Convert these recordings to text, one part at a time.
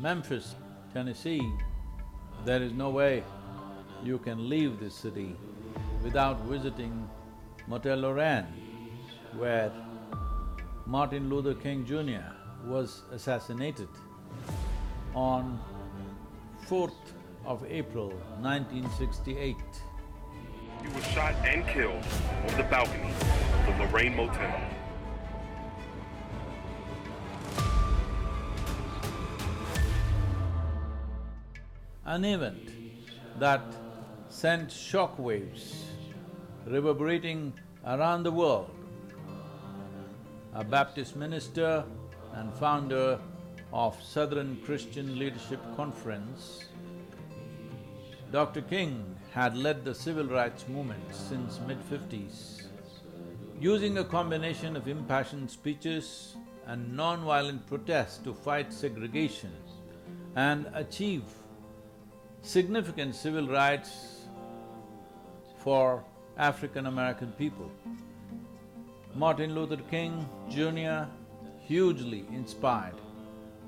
Memphis, Tennessee, there is no way you can leave this city without visiting Motel Lorraine, where Martin Luther King Jr. was assassinated on 4th of April, 1968. He was shot and killed on the balcony of the Lorraine Motel. An event that sent shockwaves reverberating around the world. A Baptist minister and founder of Southern Christian Leadership Conference, Dr. King had led the civil rights movement since mid-50s, using a combination of impassioned speeches and non-violent protests to fight segregation and achieve significant civil rights for African American people. Martin Luther King Jr., hugely inspired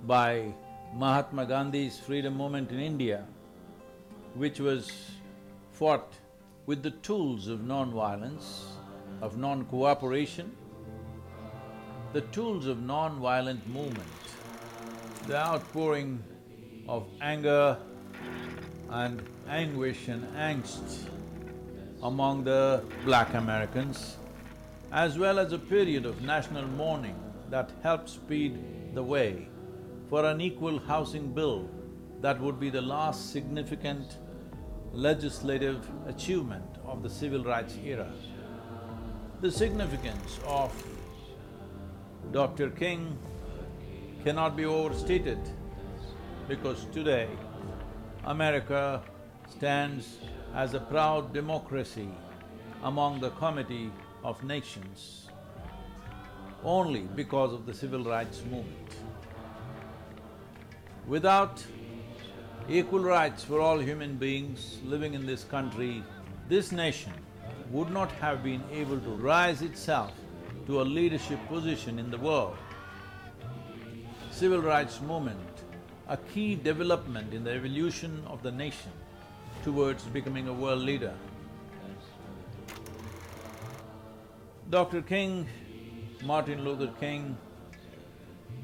by Mahatma Gandhi's freedom movement in India, which was fought with the tools of non-violence, of non-cooperation. The tools of non-violent movement, the outpouring of anger and anguish and angst among the black Americans, as well as a period of national mourning that helped speed the way for an equal housing bill that would be the last significant legislative achievement of the civil rights era. The significance of Dr. King cannot be overstated because today America stands as a proud democracy among the Committee of Nations only because of the civil rights movement. Without equal rights for all human beings living in this country, this nation would not have been able to rise itself to a leadership position in the world. Civil rights movement, a key development in the evolution of the nation towards becoming a world leader. Dr. King, Martin Luther King,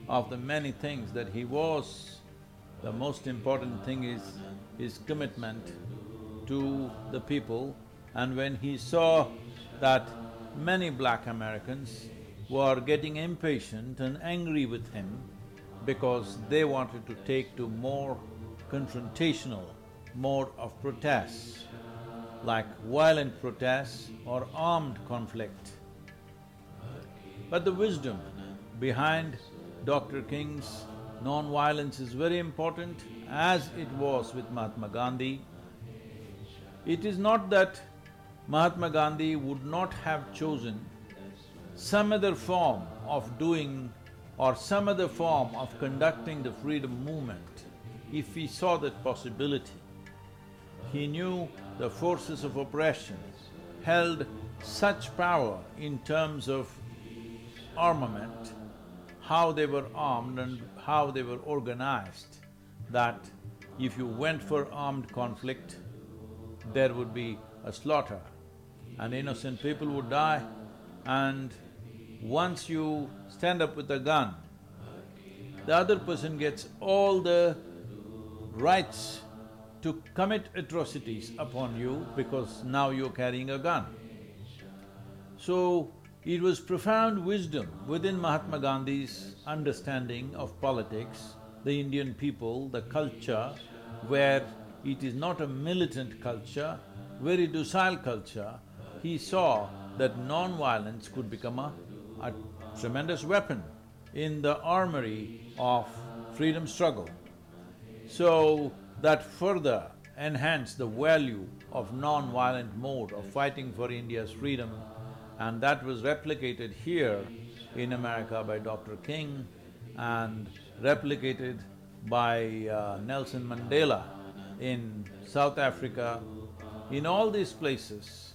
of the many things that he was, the most important thing is his commitment to the people. And when he saw that many black Americans were getting impatient and angry with him because they wanted to take to more confrontational mode of protests, like violent protests or armed conflict. But the wisdom behind Dr. King's non-violence is very important, as it was with Mahatma Gandhi. It is not that Mahatma Gandhi would not have chosen some other form of doing or some other form of conducting the freedom movement if he saw that possibility. He knew the forces of oppression held such power in terms of armament, how they were armed and how they were organized, that if you went for armed conflict, there would be a slaughter and innocent people would die. And once you stand up with a gun, the other person gets all the rights to commit atrocities upon you because now you're carrying a gun. So, it was profound wisdom within Mahatma Gandhi's understanding of politics, the Indian people, the culture, where it is not a militant culture, very docile culture. He saw that non-violence could become a tremendous weapon in the armory of freedom struggle. So, that further enhanced the value of non-violent mode of fighting for India's freedom, and that was replicated here in America by Dr. King and replicated by Nelson Mandela in South Africa. In all these places,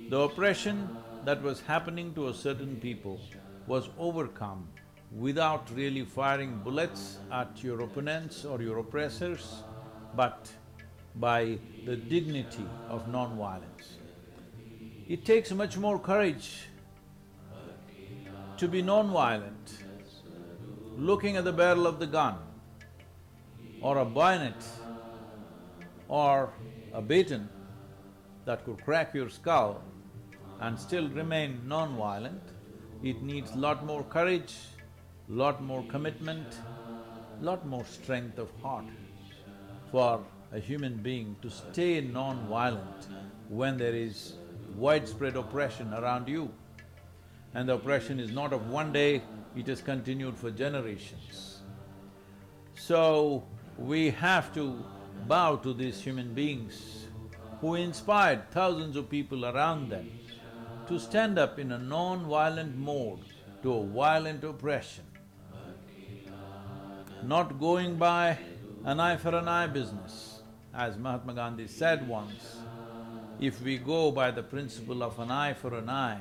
the oppression that was happening to a certain people was overcome without really firing bullets at your opponents or your oppressors, but by the dignity of non-violence. It takes much more courage to be non-violent, looking at the barrel of the gun or a bayonet or a baton that could crack your skull and still remain non-violent. It needs lot more courage, lot more commitment, lot more strength of heart for a human being to stay non-violent when there is widespread oppression around you. And the oppression is not of one day, it has continued for generations. So, we have to bow to these human beings who inspired thousands of people around them to stand up in a non-violent mode to a violent oppression, not going by an eye for an eye business. As Mahatma Gandhi said once, if we go by the principle of an eye for an eye,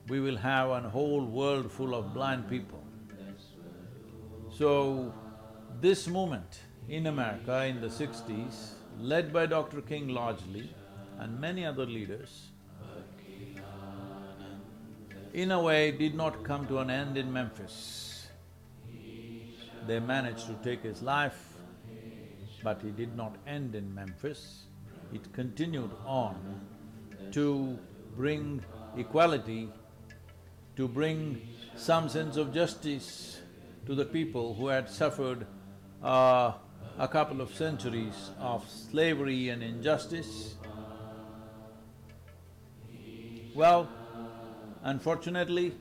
we will have a whole world full of blind people. So, this movement in America in the 60s, led by Dr. King largely and many other leaders, in a way did not come to an end in Memphis. They managed to take his life, but it did not end in Memphis. It continued on to bring equality, to bring some sense of justice to the people who had suffered a couple of centuries of slavery and injustice. Well, unfortunately,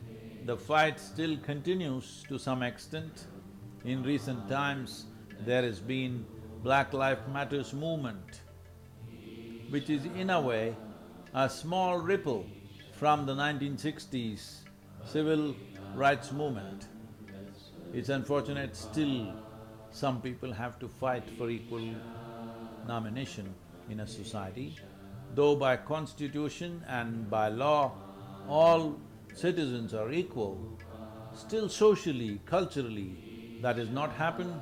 the fight still continues to some extent. In recent times, there has been Black Lives Matters movement, which is in a way a small ripple from the 1960s civil rights movement. It's unfortunate still some people have to fight for equal nomination in a society. Though by constitution and by law, all citizens are equal, still socially, culturally, that has not happened.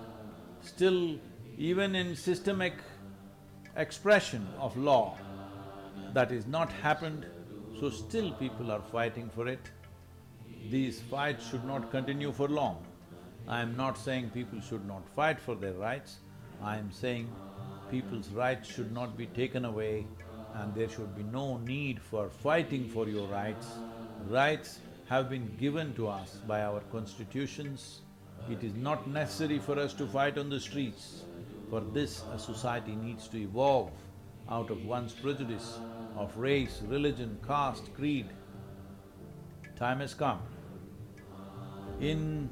Still, even in systemic expression of law, that is not happened, so still people are fighting for it. These fights should not continue for long. I am not saying people should not fight for their rights, I am saying people's rights should not be taken away and there should be no need for fighting for your rights. Rights have been given to us by our constitutions. It is not necessary for us to fight on the streets. For this, a society needs to evolve out of one's prejudice of race, religion, caste, creed. Time has come. In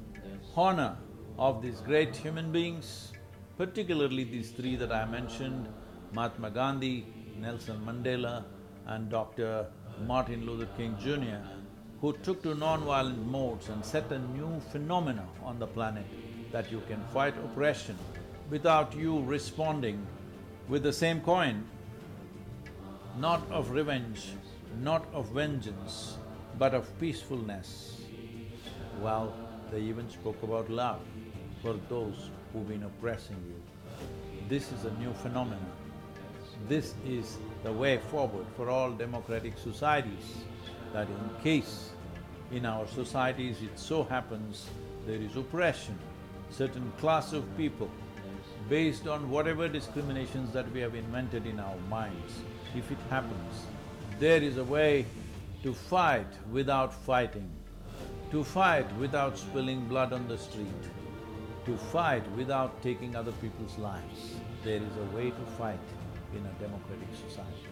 honor of these great human beings, particularly these three that I mentioned, Mahatma Gandhi, Nelson Mandela and Dr. Martin Luther King Jr., who took to non-violent modes and set a new phenomena on the planet that you can fight oppression without you responding with the same coin, not of revenge, not of vengeance, but of peacefulness. Well, they even spoke about love for those who've been oppressing you. This is a new phenomenon. This is the way forward for all democratic societies, that in case in our societies it so happens there is oppression, certain class of people, based on whatever discriminations that we have invented in our minds, if it happens, there is a way to fight without fighting, to fight without spilling blood on the street, to fight without taking other people's lives. There is a way to fight in a democratic society.